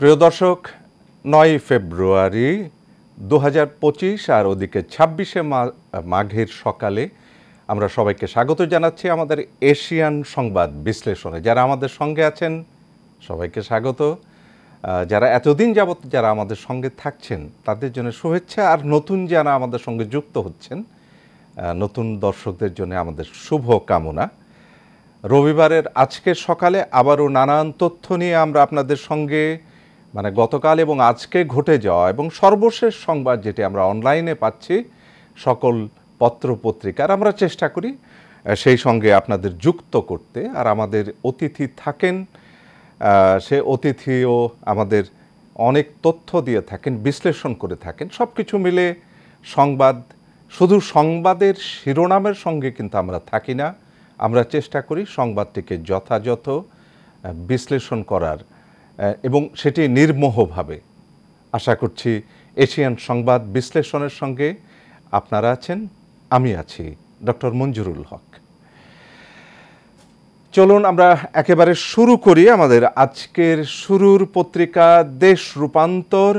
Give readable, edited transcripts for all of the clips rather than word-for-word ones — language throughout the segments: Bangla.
প্রিয় দর্শক, ৯ ফেব্রুয়ারি ২০২৫ আর ওদিকে ২৬শে মাঘের সকালে আমরা সবাইকে স্বাগত জানাচ্ছি আমাদের এশিয়ান সংবাদ বিশ্লেষণে। যারা আমাদের সঙ্গে আছেন সবাইকে স্বাগত। যারা এতদিন যাবত যারা আমাদের সঙ্গে থাকছেন তাদের জন্য শুভেচ্ছা, আর নতুন যারা আমাদের সঙ্গে যুক্ত হচ্ছেন নতুন দর্শকদের জন্য আমাদের শুভ কামনা। রবিবারের আজকের সকালে আবারও নানান তথ্য নিয়ে আমরা আপনাদের সঙ্গে গতকাল এবং আজকে ঘটে যাওয়া এবং সর্বশেষ সংবাদ যেটি আমরা অনলাইনে পাচ্ছি সকল পত্রপত্রিকার আমরা চেষ্টা করি সেই সঙ্গে আপনাদের যুক্ত করতে। আর আমাদের অতিথি থাকেন, সে অতিথিও আমাদের অনেক তথ্য দিয়ে থাকেন, বিশ্লেষণ করে থাকেন। সব কিছু মিলে সংবাদ, শুধু সংবাদের শিরোনামের সঙ্গে কিন্তু আমরা থাকি না, আমরা চেষ্টা করি সংবাদটিকে যথাযথ বিশ্লেষণ করার এবং সেটি নির্মোহভাবে। আশা করছি এশিয়ান সংবাদ বিশ্লেষণের সঙ্গে আপনারা আছেন, আমি আছি ডক্টর মঞ্জুরুল হক। চলুন আমরা একেবারে শুরু করি আমাদের আজকের শুরুর পত্রিকা দেশ রূপান্তর।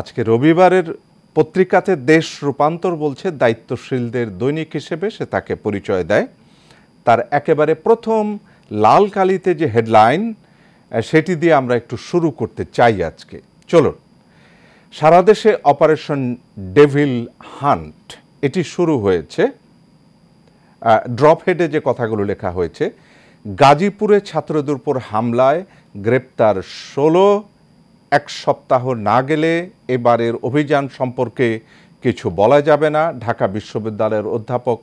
আজকে রবিবারের পত্রিকাতে দেশ রূপান্তর বলছে দায়িত্বশীলদের দৈনিক হিসেবে সে তাকে পরিচয় দেয়। তার একেবারে প্রথম লাল কালিতে যে হেডলাইন সেটি দিয়ে আমরা একটু শুরু করতে চাই আজকে। চলুন, সারা দেশে অপারেশন ডেভিল হান্ট এটি শুরু হয়েছে। ড্রপ হেডে যে কথাগুলো লেখা হয়েছে, গাজীপুরে ছাত্রদের উপর হামলায় গ্রেপ্তার ১৬, এক সপ্তাহ না গেলে এবারের অভিযান সম্পর্কে কিছু বলা যাবে না, ঢাকা বিশ্ববিদ্যালয়ের অধ্যাপক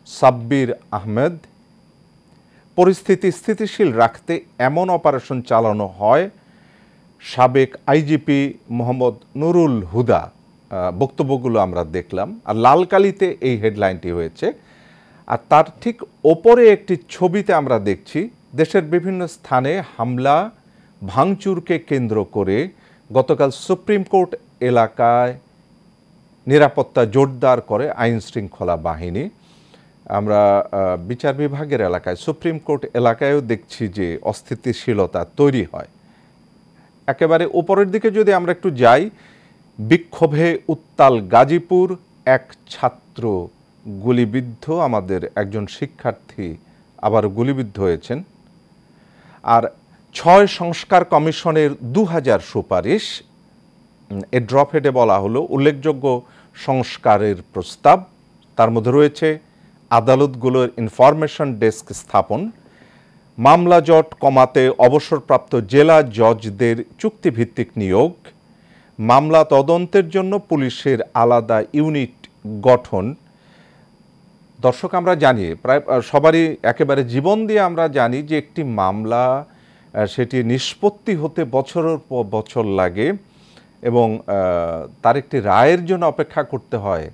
সাব্বির আহমেদ। পরিস্থিতি স্থিতিশীল রাখতে এমন অপারেশন চালানো হয়, সাবেক আইজিপি মোহাম্মদ নুরুল হুদা বক্তব্যগুলো আমরা দেখলাম। আর লালকালিতে এই হেডলাইনটি হয়েছে। আর তার ঠিক ওপরে একটি ছবিতে আমরা দেখছি দেশের বিভিন্ন স্থানে হামলা ভাঙচুরকে কেন্দ্র করে গতকাল সুপ্রিম কোর্ট এলাকায় নিরাপত্তা জোরদার করে আইন শৃঙ্খলা বাহিনী। আমরা বিচার বিভাগের এলাকায়, সুপ্রিম কোর্ট এলাকায়ও দেখছি যে অস্থিতিশীলতা তৈরি হয়। একেবারে উপরের দিকে যদি আমরা একটু যাই, বিক্ষোভে উত্তাল গাজীপুর, এক ছাত্র গুলিবিদ্ধ, আমাদের একজন শিক্ষার্থী আবার গুলিবিদ্ধ হয়েছেন। আর ৬ সংস্কার কমিশনের ২০০০ সুপারিশ, এ ড্রপ হেডে বলা হলো উল্লেখযোগ্য সংস্কারের প্রস্তাব। তার মধ্যে রয়েছে আদালতগুলোর ইনফরমেশন ডেস্ক স্থাপন, মামলা জট কমাতে অবসরপ্রাপ্ত জেলা জজদের চুক্তিভিত্তিক নিয়োগ, মামলা তদন্তের জন্য পুলিশের আলাদা ইউনিট গঠন। দর্শক, আমরা জানি, প্রায় সবারই একেবারে জীবন দিয়ে আমরা জানি যে একটি মামলা সেটি নিষ্পত্তি হতে বছরের পর বছর লাগে এবং তার একটি রায়ের জন্য অপেক্ষা করতে হয়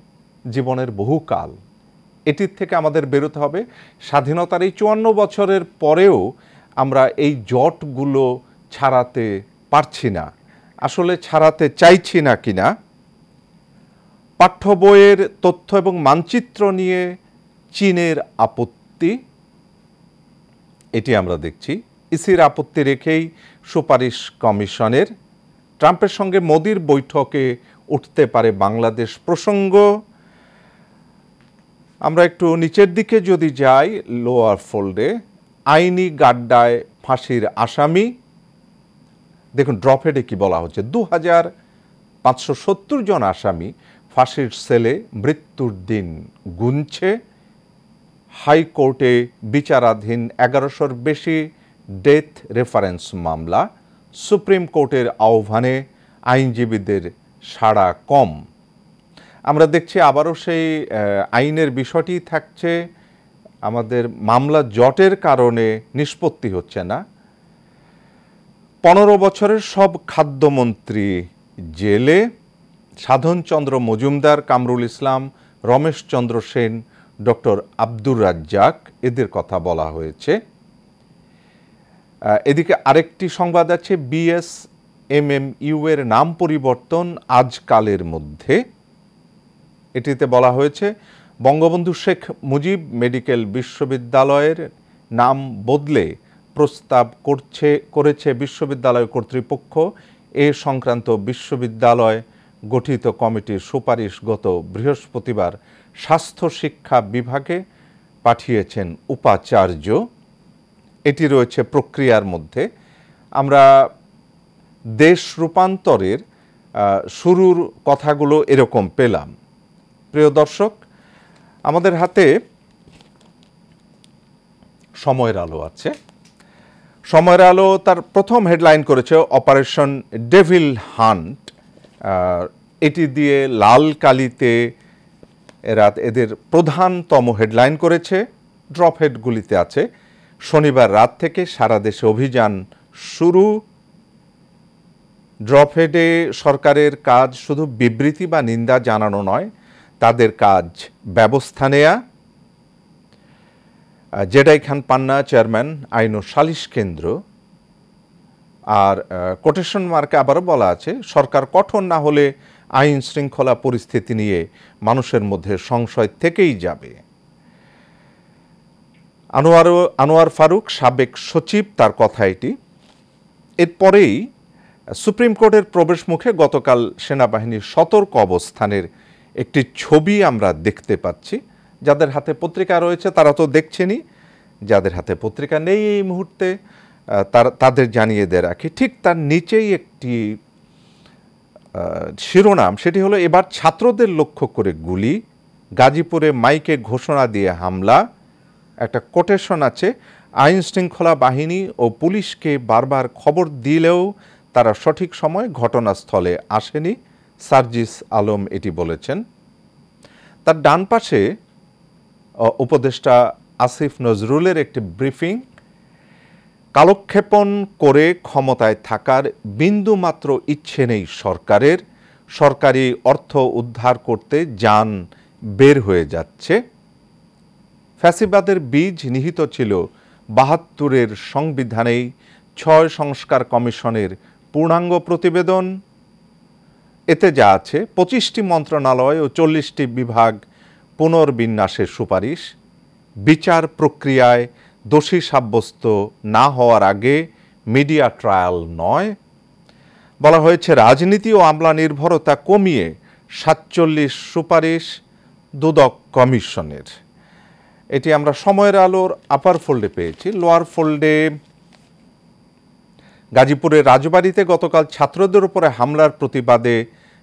জীবনের বহুকাল। এটির থেকে আমাদের বেরোতে হবে। স্বাধীনতার এই ৫৪ বছরের পরেও আমরা এই জটগুলো ছাড়াতে পারছি না, আসলে ছাড়াতে চাইছি না কিনা। পাঠ্য বইয়ের তথ্য এবং মানচিত্র নিয়ে চীনের আপত্তি, এটি আমরা দেখছি। ইসির আপত্তি রেখেই সুপারিশ কমিশনের। ট্রাম্পের সঙ্গে মোদির বৈঠকে উঠতে পারে বাংলাদেশ প্রসঙ্গ। আমরা একটু নিচের দিকে যদি যাই, লোয়ার ফোল্ডে আইনি গাড্ডায় ফাঁসির আসামি। দেখুন ড্রপ হেডে কি বলা হচ্ছে, ২৫৭০ জন আসামি ফাঁসির সেলে মৃত্যুর দিন গুনছে। হাইকোর্টে বিচারাধীন ১১০০-র বেশি ডেথ রেফারেন্স মামলা। সুপ্রিম কোর্টের আহ্বানে আইনজীবীদের সাড়া কম। আমরা দেখছি আবারও সেই আইনের বিষয়টি থাকছে, আমাদের মামলা জটের কারণে নিষ্পত্তি হচ্ছে না। ১৫ বছরের সব খাদ্যমন্ত্রী জেলে, সাধনচন্দ্র মজুমদার, কামরুল ইসলাম, রমেশচন্দ্র সেন, ডক্টর আব্দুর রাজ্জাক, এদের কথা বলা হয়েছে। এদিকে আরেকটি সংবাদ আছে, বিএসএমএমইউ এর নাম পরিবর্তন আজকালের মধ্যে। এটিতে বলা হয়েছে বঙ্গবন্ধু শেখ মুজিব মেডিকেল বিশ্ববিদ্যালয়ের নাম বদলে প্রস্তাব করেছে বিশ্ববিদ্যালয় কর্তৃপক্ষ। এ সংক্রান্ত বিশ্ববিদ্যালয় গঠিত কমিটির সুপারিশ গত বৃহস্পতিবার স্বাস্থ্য শিক্ষা বিভাগে পাঠিয়েছেন উপাচার্য। এটি রয়েছে প্রক্রিয়ার মধ্যে। আমরা দেশ রূপান্তরের শুরুর কথাগুলো এরকম পেলাম। প্রিয় দর্শক, আমাদের হাতে সময়ের আলো আছে। সময়ের আলো তার প্রথম হেডলাইন করেছে অপারেশন ডেভিল হান্ট। এটি দিয়ে লাল কালিতে এদের প্রধানতম হেডলাইন করেছে। ড্রপ হেডগুলিতে আছে শনিবার রাত থেকে সারা দেশে অভিযান শুরু। ড্রপ হেডে সরকারের কাজ শুধু বিবৃতি বা নিন্দা জানানো নয়, তাদের কাজ ব্যবস্থা নেয়া। জেডাই খান পান্না চেয়ারম্যান আইন ও সালিশ কেন্দ্র। আর কোটেশন মার্কে আবারও বলা আছে সরকার কঠোর না হলে আইন শৃঙ্খলা পরিস্থিতি নিয়ে মানুষের মধ্যে সংশয় থেকেই যাবে। আনোয়ার ফারুক সাবেক সচিব, তার কথা এটি। এরপরেই সুপ্রিম কোর্টের প্রবেশ মুখে গতকাল সেনাবাহিনীর সতর্ক অবস্থানের একটি ছবি আমরা দেখতে পাচ্ছি। যাদের হাতে পত্রিকা রয়েছে তারা তো দেখছেনই, যাদের হাতে পত্রিকা নেই এই মুহূর্তে তাদের জানিয়ে দিয়ে রাখি। ঠিক তার নিচেই একটি শিরোনাম, সেটি হলো এবার ছাত্রদের লক্ষ্য করে গুলি, গাজীপুরে মাইকে ঘোষণা দিয়ে হামলা। একটা কোটেশন আছে, আইন শৃঙ্খলা বাহিনী ও পুলিশকে বারবার খবর দিলেও তারা সঠিক সময় ঘটনাস্থলে আসেনি, সার্জিস আলম এটি বলেছেন। তার ডান পাশে উপদেষ্টা আসিফ নজরুলের একটি ব্রিফিং। কালক্ষেপণ করে ক্ষমতায় থাকার বিন্দুমাত্র ইচ্ছে নেই সরকারের, সরকারি অর্থ উদ্ধার করতে যান বের হয়ে যাচ্ছে। ফ্যাসিবাদের বীজ নিহিত ছিল ৭২-এর সংবিধানেই। ৬ সংস্কার কমিশনের পূর্ণাঙ্গ প্রতিবেদন। এতে যা আছে ২৫টি মন্ত্রণালয় ও ৪০টি বিভাগ পুনর্বিন্যাসের সুপারিশ। বিচার প্রক্রিয়ায় দোষী সাব্যস্ত না হওয়ার আগে মিডিয়া ট্রায়াল নয়। বলা হয়েছে রাজনীতি ও আমলা নির্ভরতা কমিয়ে ৪৭ সুপারিশ দুদক কমিশনের। এটি আমরা সময়ের আলোর আপার ফোল্ডে পেয়েছি। লোয়ার ফোল্ডে গাজীপুরের রাজবাড়িতে গতকাল ছাত্রদের উপরে হামলার প্রতিবাদে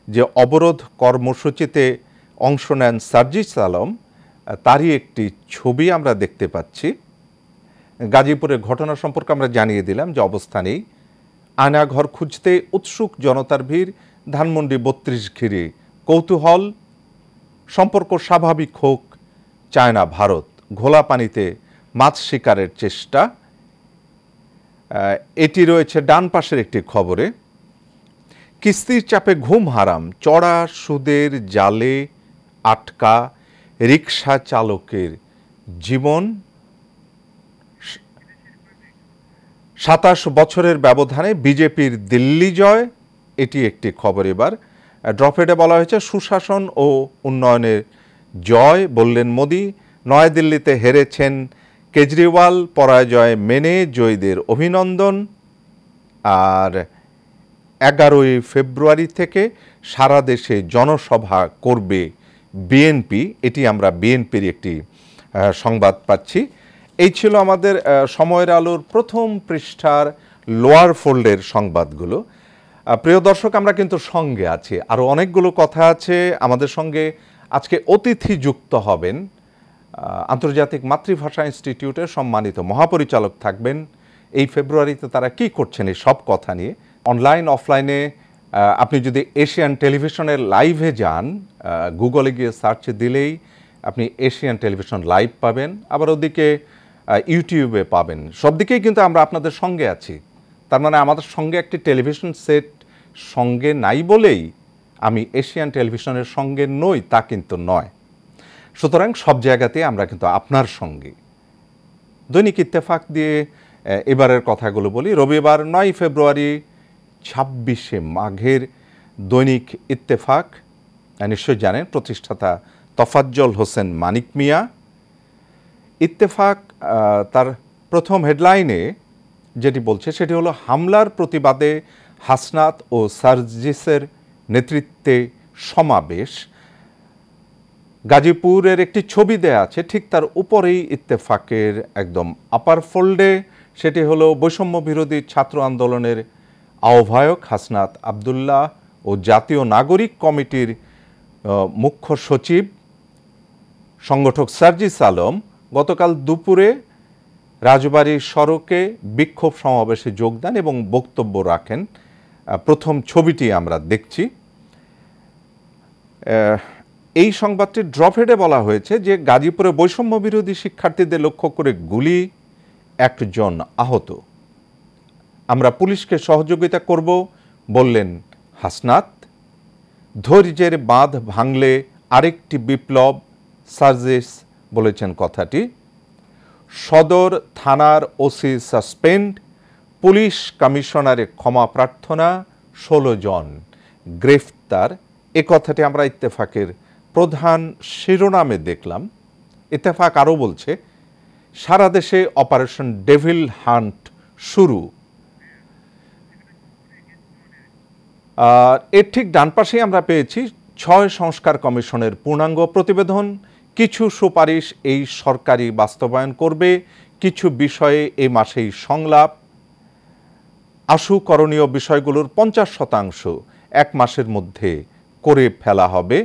যে অবরোধ কর্মসূচিতে অংশ নেন সার্জিস আলম, তারই একটি ছবি আমরা দেখতে পাচ্ছি। গাজীপুরের ঘটনা সম্পর্কে আমরা জানিয়ে দিলাম যে অবস্থানেই আয়নাঘর খুঁজতে উৎসুক জনতার ভিড়। ধানমন্ডি ৩২ ঘিরে কৌতূহল। সম্পর্ক স্বাভাবিক হোক চায় না ভারত, ঘোলা পানিতে মাছ শিকারের চেষ্টা। এটি রয়েছে ডান পাশের একটি খবরে। কিস্তির চাপে ঘুম হারাম, চড়া সুদের জালে আটকা রিকশা চালকের জীবন। ২৭ বছরের ব্যবধানে বিজেপির দিল্লি জয়, এটি একটি খবর। এবার ড্রপহেডে বলা হয়েছে সুশাসন ও উন্নয়নের জয় বললেন মোদি। নয়াদিল্লিতে হেরেছেন কেজরিওয়াল, পরাজয় মেনে জয়ীদের অভিনন্দন। আর ১১ই ফেব্রুয়ারি থেকে সারা দেশে জনসভা করবে বিএনপি, এটি আমরা বিএনপির একটি সংবাদ পাচ্ছি। এই ছিল আমাদের সময়ের আলোর প্রথম পৃষ্ঠার লোয়ার ফোল্ডের সংবাদগুলো। প্রিয় দর্শক, আমরা কিন্তু সঙ্গে আছি, আরও অনেকগুলো কথা আছে। আমাদের সঙ্গে আজকে অতিথি যুক্ত হবেন আন্তর্জাতিক মাতৃভাষা ইনস্টিটিউটের সম্মানিত মহাপরিচালক থাকবেন। এই ফেব্রুয়ারিতে তারা কি করছেন এই সব কথা নিয়ে। অনলাইন অফলাইনে আপনি যদি এশিয়ান টেলিভিশনের লাইভে যান, গুগলে গিয়ে সার্চ দিলেই আপনি এশিয়ান টেলিভিশন লাইভ পাবেন, আবার ওদিকে ইউটিউবে পাবেন। সব দিকেই কিন্তু আমরা আপনাদের সঙ্গে আছি। তার মানে আমাদের সঙ্গে একটি টেলিভিশন সেট সঙ্গে নাই বলেই আমি এশিয়ান টেলিভিশনের সঙ্গে নই, তা কিন্তু নয়। সুতরাং সব জায়গাতে আমরা কিন্তু আপনার সঙ্গে। দৈনিক ইত্তেফাক দিয়ে এবারের কথাগুলো বলি। রবিবার ৯ ফেব্রুয়ারি ২৬শে মাঘের দৈনিক ইত্তেফাক, নিশ্চয় জানেন প্রতিষ্ঠাতা তফাজ্জল হোসেন মানিক মিয়া। ইত্তেফাক তার প্রথম হেডলাইনে যেটি বলছে সেটি হলো হামলার প্রতিবাদে হাসনাত ও সার্জিসের নেতৃত্বে সমাবেশ। গাজীপুরের একটি ছবি দেয়া আছে, ঠিক তার উপরেই ইত্তেফাকের একদম আপার ফোল্ডে, সেটি হলো বৈষম্য বিরোধী ছাত্র আন্দোলনের আহ্বায়ক হাসনাত আবদুল্লাহ ও জাতীয় নাগরিক কমিটির মুখ্য সচিব সংগঠক সার্জিস আলম গতকাল দুপুরে রাজবাড়ী সড়কে বিক্ষোভ সমাবেশে যোগ দেন এবং বক্তব্য রাখেন। প্রথম ছবিটি আমরা দেখছি। এই সংবাদটি ড্রপহেডে বলা হয়েছে যে গাজীপুরে বৈষম্য বিরোধী শিক্ষার্থীদের লক্ষ্য করে গুলি, একজন আহত। আমরা পুলিশকে সহযোগিতা করব বললেন হাসনাত। ধৈর্যের বাঁধ ভাঙলে আরেকটি বিপ্লব, সার্জিস বলেছেন কথাটি। সদর থানার ওসি সাসপেন্ড, পুলিশ কমিশনারের ক্ষমা প্রার্থনা, 16 জন গ্রেফতার। এ কথাটি আমরা ইত্তেফাকের প্রধান শিরোনামে দেখলাম। ইত্তেফাক আরও বলছে সারা দেশে অপারেশন ডেভিল হান্ট শুরু। এর ঠিক ডান পাশেই আমরা পেয়েছি 6 সংস্কার কমিশনের পূর্ণাঙ্গ প্রতিবেদন। কিছু সুপারিশ এই সরকারি বাস্তবায়ন করবে, কিছু বিষয়ে এই মাসেই সংলাপ। আশু করণীয় বিষয়গুলোর 50% 1 মাসের মধ্যে করে ফেলা হবে।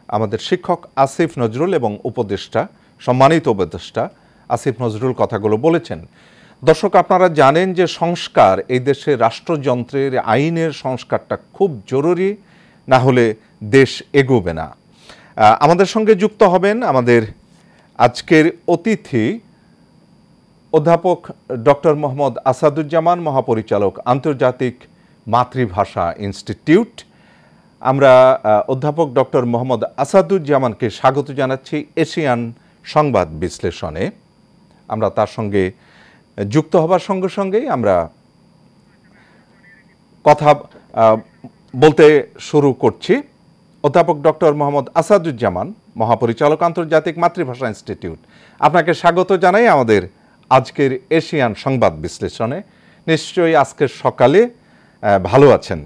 আমাদের শিক্ষক আসিফ নজরুল এবং উপদেষ্টা, সম্মানিত উপদেষ্টা আসিফ নজরুল কথাগুলো বলেছেন। দর্শক, আপনারা জানেন যে সংস্কার, এই দেশে রাষ্ট্রযন্ত্রের আইনের সংস্কারটা খুব জরুরি, না হলে দেশ এগোবে না। আমাদের সঙ্গে যুক্ত হবেন আমাদের আজকের অতিথি অধ্যাপক ডক্টর মোহাম্মদ আসাদুজ্জামান, মহাপরিচালক আন্তর্জাতিক মাতৃভাষা ইনস্টিটিউট। আমরা অধ্যাপক ডক্টর মোহাম্মদ আসাদুজ্জামানকে স্বাগত জানাচ্ছি এশিয়ান সংবাদ বিশ্লেষণে। আমরা তার সঙ্গে যুক্ত হবার সঙ্গে সঙ্গেই আমরা কথা বলতে শুরু করছি। অধ্যাপক ডক্টর মোহাম্মদ আসাদুজ্জামান, মহাপরিচালক আন্তর্জাতিক মাতৃভাষা ইনস্টিটিউট, আপনাকে স্বাগত জানাই আমাদের আজকের এশিয়ান সংবাদ বিশ্লেষণে। নিশ্চয়ই আজকের সকালে ভালো আছেন?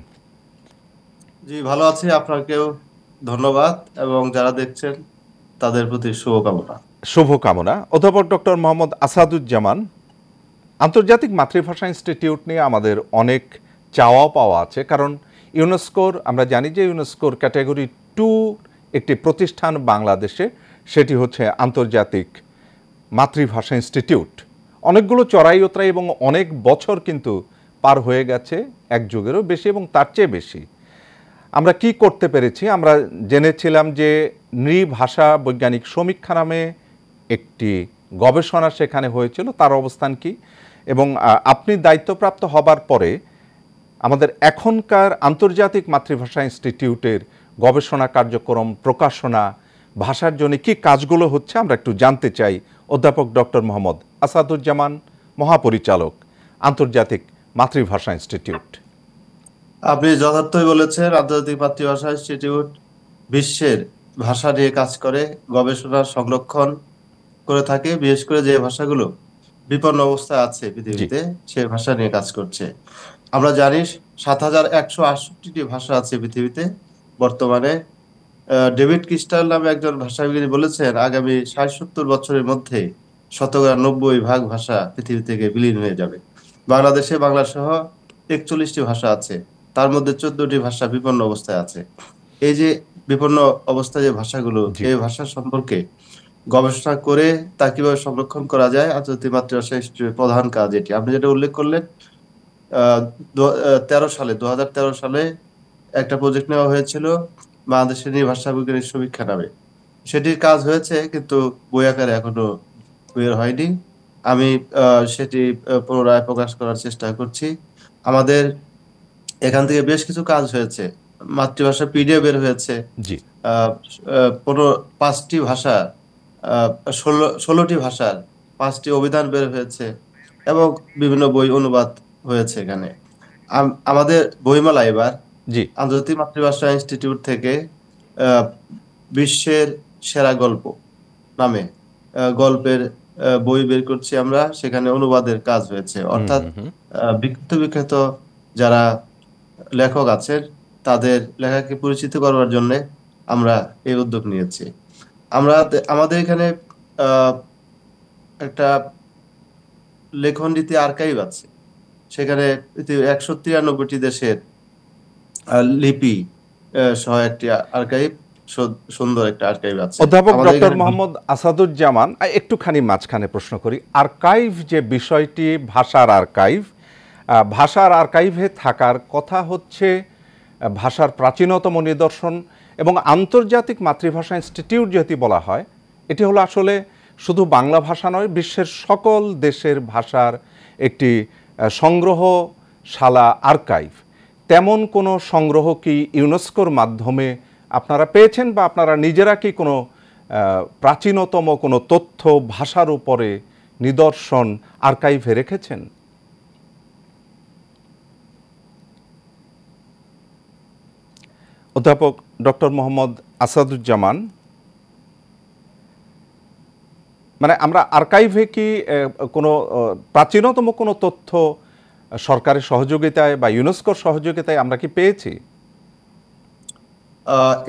জি, ভালো আছি। আপনাকেও ধন্যবাদ এবং যারা দেখছেন তাদের প্রতি শুভকামনা। অধ্যাপক ডক্টর মোহাম্মদ আসাদুজ্জামান, আন্তর্জাতিক মাতৃভাষা ইনস্টিটিউট নিয়ে আমাদের অনেক চাওয়া পাওয়া আছে, কারণ ইউনেস্কোর, আমরা জানি যে ইউনেস্কোর ক্যাটাগরি 2 একটি প্রতিষ্ঠান বাংলাদেশে, সেটি হচ্ছে আন্তর্জাতিক মাতৃভাষা ইনস্টিটিউট। অনেকগুলো চড়াই উতরাই এবং অনেক বছর কিন্তু পার হয়ে গেছে, এক যুগেরও বেশি এবং তার চেয়ে বেশি। আমরা কি করতে পেরেছি? আমরা জেনেছিলাম যে নৃভাষা বৈজ্ঞানিক সমীক্ষা নামে একটি গবেষণা সেখানে হয়েছিল, তার অবস্থান কি? এবং আপনি দায়িত্বপ্রাপ্ত হবার পরে আমাদের এখনকার আন্তর্জাতিক মাতৃভাষা ইনস্টিটিউটের গবেষণা কার্যক্রম, প্রকাশনা, ভাষার জন্য কি কাজগুলো হচ্ছে আমরা একটু জানতে চাই। অধ্যাপক ডক্টর মোহাম্মদ আসাদুজ্জামান, মহাপরিচালক আন্তর্জাতিক মাতৃভাষা ইনস্টিটিউট। আপনি যথার্থই বলেছেন। আন্তর্জাতিক মাতৃভাষা ইনস্টিটিউট বিশ্বের ভাষা নিয়ে কাজ করে, গবেষণা সংরক্ষণ করে থাকে। বিশেষ করে যে ভাষাগুলো বিপন্ন অবস্থায় আছে পৃথিবীতে, সে ভাষা নিয়ে কাজ করছে। আমরা জানি 7168টি ভাষা আছে পৃথিবীতে বর্তমানে। ডেভিড ক্রিস্টাল নামে একজন ভাষাবিজ্ঞানী বলেছেন আগামী 60-70 বছরের মধ্যে 90% ভাষা পৃথিবী থেকে বিলীন হয়ে যাবে। বাংলাদেশে বাংলা সহ 41টি ভাষা আছে, তার মধ্যে 14টি ভাষা বিপন্ন অবস্থায় আছে। এই যে বিপন্ন অবস্থায় যে ভাষাগুলো, এই ভাষা সম্পর্কে গবেষণা করে তা কিভাবে সংরক্ষণ করা যায়, আন্তর্জাতিক মাতৃভাষা ইনস্টিটিউটের প্রধান কাজ এটি। আপনি যেটা উল্লেখ করলেন, 2013 সালে একটা প্রজেক্ট নেওয়া হয়েছিল বাংলাদেশের ভাষা বৈজ্ঞানিক সমীক্ষা নামে। সেটির কাজ হয়েছে, কিন্তু বই আকারে এখনো বের হয়নি। আমি সেটি পুনরায় প্রকাশ করার চেষ্টা করছি। আমাদের এখান থেকে বেশ কিছু কাজ হয়েছে। মাতৃভাষা পিডিএফ বের হয়েছে 5টি ভাষা, 16টি ভাষার 5টি অভিধান বের হয়েছে এবং বিভিন্ন বই অনুবাদ হয়েছে এখানে। আমাদের বইমেলা এবার আন্তর্জাতিক মাতৃভাষা ইনস্টিটিউট থেকে বিশ্বের সেরা গল্প নামে গল্পের বই বের করছি আমরা, সেখানে অনুবাদের কাজ হয়েছে। অর্থাৎ বিখ্যাত বিখ্যাত যারা লেখক আছেন তাদের লেখাকে পরিচিত করবার জন্য আমরা এই উদ্যোগ নিয়েছি। আমাদের এখানে আহ, একটা লেখন রীতি আর্কাইভ আছে। সেখানে 193টি দেশের লিপি সহ একটি আর্কাইভ, সুন্দর একটা আর্কাইভ আছে অধ্যাপক আমাদের ডক্টর এখানে। মোহাম্মদ আসাদুজ্জামান, একটুখানি মাঝখানে প্রশ্ন করি, আর্কাইভ যে বিষয়টি, ভাষার আর্কাইভ, ভাষার আর্কাইভে থাকার কথা হচ্ছে ভাষার প্রাচীনতম নিদর্শন এবং আন্তর্জাতিক মাতৃভাষা ইনস্টিটিউট যেটি বলা হয়, এটি হলো আসলে শুধু বাংলা ভাষা নয়, বিশ্বের সকল দেশের ভাষার একটি সংগ্রহশালা আর্কাইভ। তেমন কোনো সংগ্রহ কি ইউনেস্কোর মাধ্যমে আপনারা পেয়েছেন, বা আপনারা নিজেরা কি কোনো প্রাচীনতম কোনো তথ্য ভাষার উপরে নিদর্শন আর্কাইভে রেখেছেন? অধ্যাপক ডক্টর মোহাম্মদ আসাদুজ্জামান, মানে আমরা আর্কাইভে কি কোনো প্রাচীনতম কোনো তথ্য সরকারের সহযোগিতায় বা ইউনেস্কোর সহযোগিতায় আমরা কি পেয়েছি?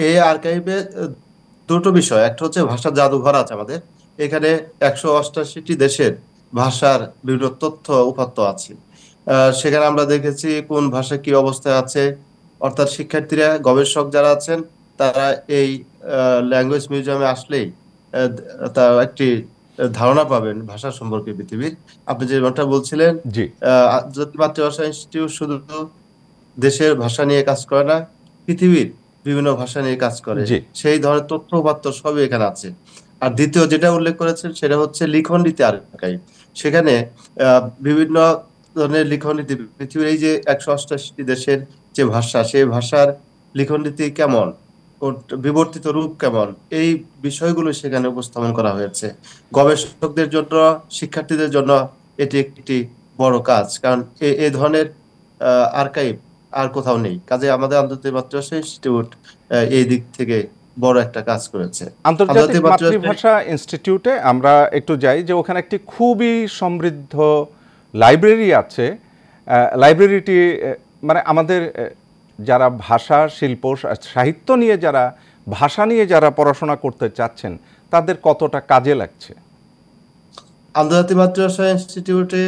এই আর্কাইভে দুটো বিষয়, একটা হচ্ছে ভাষার জাদুঘর আছে আমাদের এখানে, 188টি দেশের ভাষার বিভিন্ন তথ্য উপাত্ত আছে। সেখানে আমরা দেখেছি কোন ভাষা কি অবস্থায় আছে, অর্থাৎ শিক্ষার্থীরা, গবেষক যারা আছেন তারা এই ল্যাঙ্গুয়েজ মিউজিয়ামে আসলেই তার একটি ধারণা পাবেন ভাষা সম্পর্কে পৃথিবীর। আপনি যেমনটা বলছিলেন, জি, আন্তর্জাতিক মাতৃভাষা ইনস্টিটিউট শুধু দেশের ভাষা নিয়ে কাজ করে না, পৃথিবীর বিভিন্ন ভাষা নিয়ে কাজ করে। জি, সেই ধরনের তথ্য উপাত্ত সবই এখানে আছে। আর দ্বিতীয় যেটা উল্লেখ করেছেন সেটা হচ্ছে লিখন রীতি আর্কাইভ। সেখানে বিভিন্ন ধরনের লিখন রীতি, পৃথিবীর এই যে 188টি দেশের যে ভাষা, সেই ভাষার লিখন রীতি কেমন, ওর বিবর্তিত রূপ কেমন, এই বিষয়গুলো সেখানে উপস্থাপন করা হয়েছে। গবেষকদের জন্য, শিক্ষার্থীদের জন্য এটি একটি বড় কাজ, কারণ এই ধরনের আর্কাইভ আর কোথাও নেই। কাজে আমাদের আন্তর্জাতিক মাতৃভাষা ইনস্টিটিউট এই দিক থেকে বড় একটা কাজ করেছে। আন্তর্জাতিক মাতৃভাষা ইনস্টিটিউটে আমরা একটু যাই, যে ওখানে একটি খুবই সমৃদ্ধ লাইব্রেরি আছে। লাইব্রেরিটি মানে আমাদের যারা ভাষা, শিল্প, সাহিত্য নিয়ে, যারা ভাষা নিয়ে যারা পড়াশোনা করতে চাচ্ছেন, তাদের কতটা কাজে লাগছে? আন্তর্জাতিক মাতৃভাষা ইনস্টিটিউটে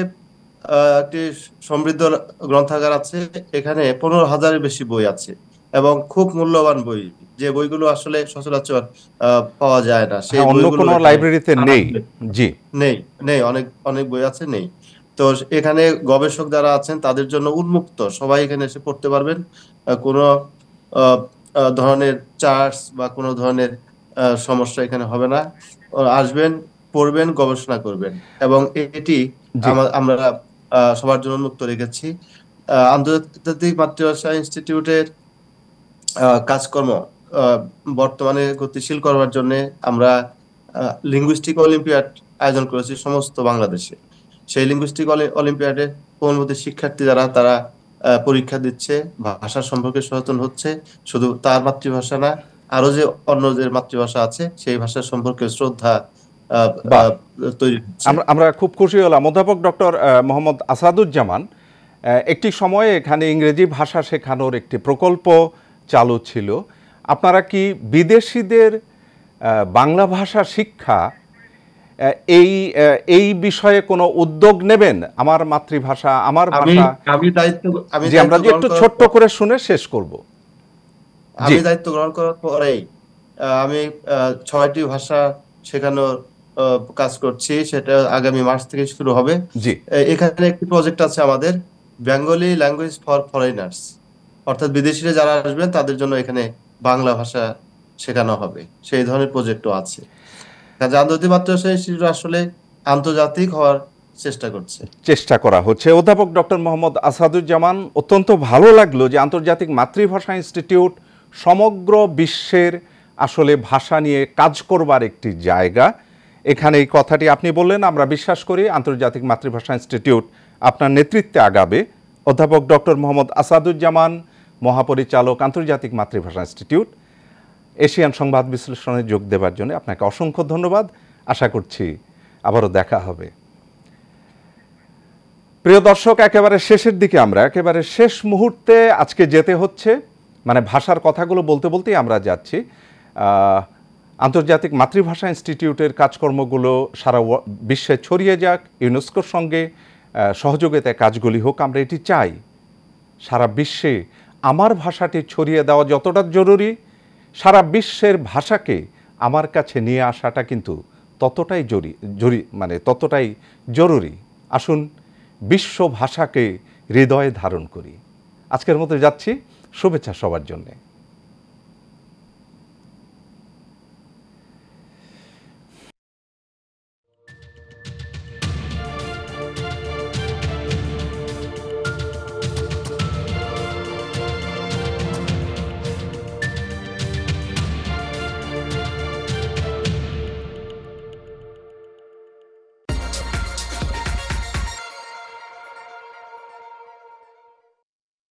একটি সমৃদ্ধ গ্রন্থাগার আছে। এখানে 15,000-এর বেশি বই আছে এবং খুব মূল্যবান বই, যে বইগুলো আসলে সচরাচর পাওয়া যায় না, সেই অন্য বইগুলো কোনো লাইব্রেরিতে নেই। জি, নেই, নেই, অনেক অনেক বই আছে, নেই। তো এখানে গবেষক যারা আছেন তাদের জন্য উন্মুক্ত, সবাই এখানে এসে পড়তে পারবেন। কোনো আহ, ধরনের চার্জ বা কোনো ধরনের সমস্যা এখানে হবে না। আসবেন, পড়বেন, গবেষণা করবেন, এবং এটি আমরা সবার জন্য উন্মুক্ত রেখেছি। আন্তর্জাতিক মাতৃভাষা ইনস্টিটিউটের কাজকর্ম বর্তমানে গতিশীল করবার জন্য আমরা লিঙ্গুইস্টিক অলিম্পিয়াড আয়োজন করেছি সমস্ত বাংলাদেশে। সেই লিঙ্গুইস্টিক অলিম্পিয়াডে কোমলমতি শিক্ষার্থী যারা, তারা পরীক্ষা দিচ্ছে, ভাষা সম্পর্কে সচেতন হচ্ছে। শুধু তার মাতৃভাষা না, আরো যে অন্যদের মাতৃভাষা আছে সেই ভাষা সম্পর্কে শ্রদ্ধা তৈরি হচ্ছে। আমরা খুব খুশি হলাম। অধ্যাপক ডক্টর মোহাম্মদ আসাদুজ্জামান, একটি সময়ে এখানে ইংরেজি ভাষা শেখানোর একটি প্রকল্প চালু ছিল। আপনারা কি বিদেশিদের বাংলা ভাষা শিক্ষা এই বিষয়ে কোনো উদ্যোগ নেবেন? আমার মাতৃভাষা, আমার ভাষা, যে আমরা যে একটু ছোট্ট করে শুনে শেষ করব। আমি দায়িত্ব গ্রহণ করার পরেই আমি 6টি ভাষা শেখানোর কাজ করছি, সেটা আগামী মার্চ থেকে শুরু হবে। এখানে একটি প্রজেক্ট আছে আমাদের, বেঙ্গলি ল্যাঙ্গুয়েজ ফর ফরেনার্স, অর্থাৎ বিদেশিরা যারা আসবেন তাদের জন্য এখানে বাংলা ভাষা শেখানো হবে, সেই ধরনের প্রজেক্টও আছে। কাজে আন্তর্জাতিক মাতৃভাষা ইনস্টিটিউট আসলে আন্তর্জাতিক হওয়ার চেষ্টা করা হচ্ছে। অধ্যাপক ডক্টর মোহাম্মদ আসাদুজ্জামান, অত্যন্ত ভালো লাগলো যে আন্তর্জাতিক মাতৃভাষা ইনস্টিটিউট সমগ্র বিশ্বের আসলে ভাষা নিয়ে কাজ করবার একটি জায়গা। এখানে এই কথাটি আপনি বললেন, আমরা বিশ্বাস করি আন্তর্জাতিক মাতৃভাষা ইনস্টিটিউট আপনার নেতৃত্বে আগাবে। অধ্যাপক ডক্টর মোহাম্মদ আসাদুজ্জামান, মহাপরিচালক, আন্তর্জাতিক মাতৃভাষা ইনস্টিটিউট, এশিয়ান সংবাদ বিশ্লেষণে যোগ দেওয়ার জন্য আপনাকে অসংখ্য ধন্যবাদ। আশা করছি আবারও দেখা হবে। প্রিয় দর্শক, একেবারে শেষের দিকে আমরা একেবারে শেষ মুহূর্তে আজকে যেতে হচ্ছে, মানে ভাষার কথাগুলো বলতে বলতেই আমরা যাচ্ছি। আন্তর্জাতিক মাতৃভাষা ইনস্টিটিউটের কাজকর্মগুলো সারা বিশ্বে ছড়িয়ে যাক, ইউনেস্কোর সঙ্গে সহযোগিতায় কাজগুলি হোক, আমরা এটি চাই। সারা বিশ্বে আমার ভাষাটি ছড়িয়ে দেওয়া যতটা জরুরি, সারা বিশ্বের ভাষাকে আমার কাছে নিয়ে আসাটা কিন্তু ততটাই ততটাই জরুরি। আসুন বিশ্ব ভাষাকে হৃদয়ে ধারণ করি। আজকের মতো যাচ্ছি, শুভেচ্ছা সবার জন্যে।